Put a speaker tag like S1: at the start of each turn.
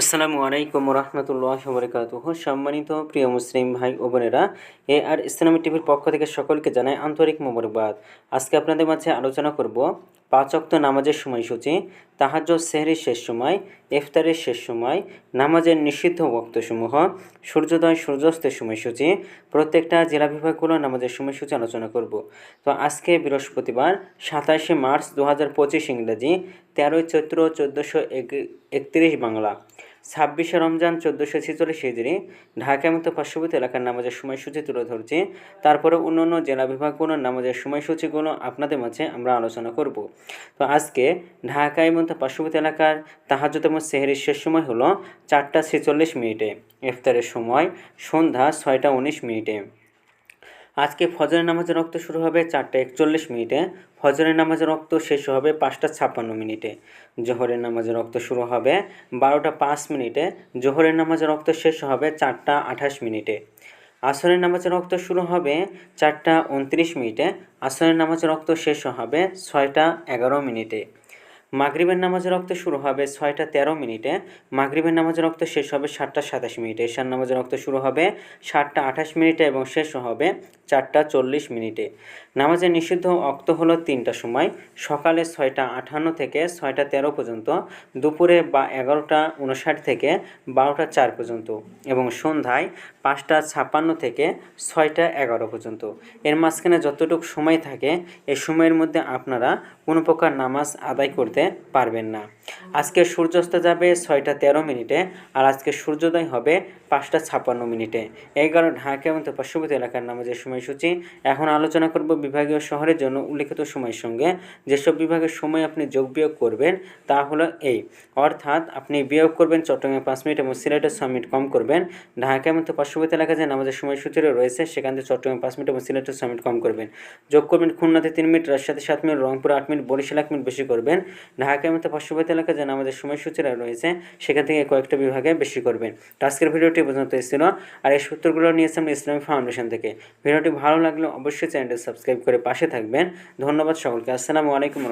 S1: আসসালামু আলাইকুম রহমতুল্লাহ বরকাতুহু। সম্মানিত প্রিয় মুসলিম ভাই ও বোনেরা, আর ইসলামী টিভির পক্ষ থেকে সকলকে জানাই আন্তরিক মোবারকবাদ। আজকে আপনাদের মাঝে আলোচনা করব 5 ওয়াক্ত নামাজের সময়সূচি, তাহাজ্জুদ সেহরির শেষ সময়, ইফতারের শেষ সময়, নামাজের নিষিদ্ধ ওয়াক্তসমূহ, সূর্যোদয় সূর্যাস্তের সময়সূচি, প্রত্যেকটা জেলা বিভাগগুলো নামাজের সময়সূচি আলোচনা করব। তো আজকে বৃহস্পতিবার 27শে মার্চ 2025 ইংরেজি, 13ই চৈত্র 1431 বাংলা, 26শে রমজান 1446 হিজরি। ঢাকা মতো পার্শ্ববর্তী এলাকার নামাজের সময়সূচি তুলে ধরছি। তারপরে অন্যান্য জেলা বিভাগগুলোর নামাজের সময়সূচিগুলো আপনাদের মাঝে আমরা আলোচনা করব। তো আজকে ঢাকায় মতো পার্শ্ববর্তী এলাকার তাহাজ্জুদ এবং সেহরির শেষ সময় হলো 4টা 46 মিনিটে, ইফতারের সময় সন্ধ্যা 6টা 19 মিনিটে। আজকে ফজরের নামাজের রক্ত শুরু হবে 4টা 41 মিনিটে, ফজরের নামাজের রক্ত শেষ হবে 5টা 56 মিনিটে। জোহরের নামাজের রক্ত শুরু হবে 12টা 5 মিনিটে, জোহরের নামাজের রক্ত শেষ হবে 4টা 28 মিনিটে। আসরের নামাজের রক্ত শুরু হবে 4টা 29 মিনিটে, আসরের নামাজের রক্ত শেষ হবে 6টা 11 মিনিটে। মাগরিবের নামাজের রক্ত শুরু হবে 6টা 13 মিনিটে, মাগরিবের নামাজের রক্ত শেষ হবে 7টা 27 মিনিটে। ঈশার নামাজের রক্ত শুরু হবে 7টা 28 মিনিটে এবং শেষ হবে 4টা 40 মিনিটে। নামাজের নিষিদ্ধ ওয়াক্ত হলো 3টা সময়, সকালে 6টা 58 থেকে 6টা 13 পর্যন্ত, দুপুরে 11টা 59 থেকে 12টা 4 পর্যন্ত এবং সন্ধ্যায় 5টা 56 থেকে 6টা 11 পর্যন্ত। এর মাঝখানে যতটুকু সময় থাকে এই সময়ের মধ্যে আপনারা কোনো প্রকার নামাজ আদায় করতে পারবেন না। আজকে সূর্যাস্ত যাবে 6টা 13 মিনিটে আর আজকে সূর্যোদয় হবে 5টা 56 মিনিটে। এই কারণে ঢাকা এবং পার্শ্ববর্তী এলাকার নামাজের সময়সূচি। এখন আলোচনা করব বিভাগীয় শহরের জন্য উল্লিখিত সময়ের সঙ্গে যেসব বিভাগের সময় আপনি যোগ বিয়োগ করবেন তা হলো এই, অর্থাৎ আপনি বিয়োগ করবেন চট্টগ্রামে 5 মিনিট এবং সিলেটে 6 মিনিট কম করবেন। ঢাকা এবং পার্শ্ববর্তী এলাকায় যে নামাজের সময়সূচি রয়েছে সেখান থেকে চট্টগ্রামে 5 মিনিট এবং সিলেটে 6 মিনিট কম করবেন। যোগ করবেন খুলনাতে 3 মিনিট, রাজশাহীতে 7 মিনিট, রংপুরে 8 মিনিট, বরিশালে 1 মিনিট বেশি করবেন। ঢাকা এবং পার্শ্ববর্তী এলাকায় যে নামাজের সময়সূচি রয়েছে সেখান থেকে কয়েকটা বিভাগে বেশি করবেন। আজকের ভিডিওটি পর্যন্ত ছিল, আর এই সূত্রগুলো নিয়েছে আমরা ইসলামী ফাউন্ডেশন থেকে। ভিডিওটি ভালো লাগলে অবশ্যই চ্যানেলটি সাবস্ক্রাইব করে পাশে থাকবেন। ধন্যবাদ সকলকে। আসসালামু আলাইকুম।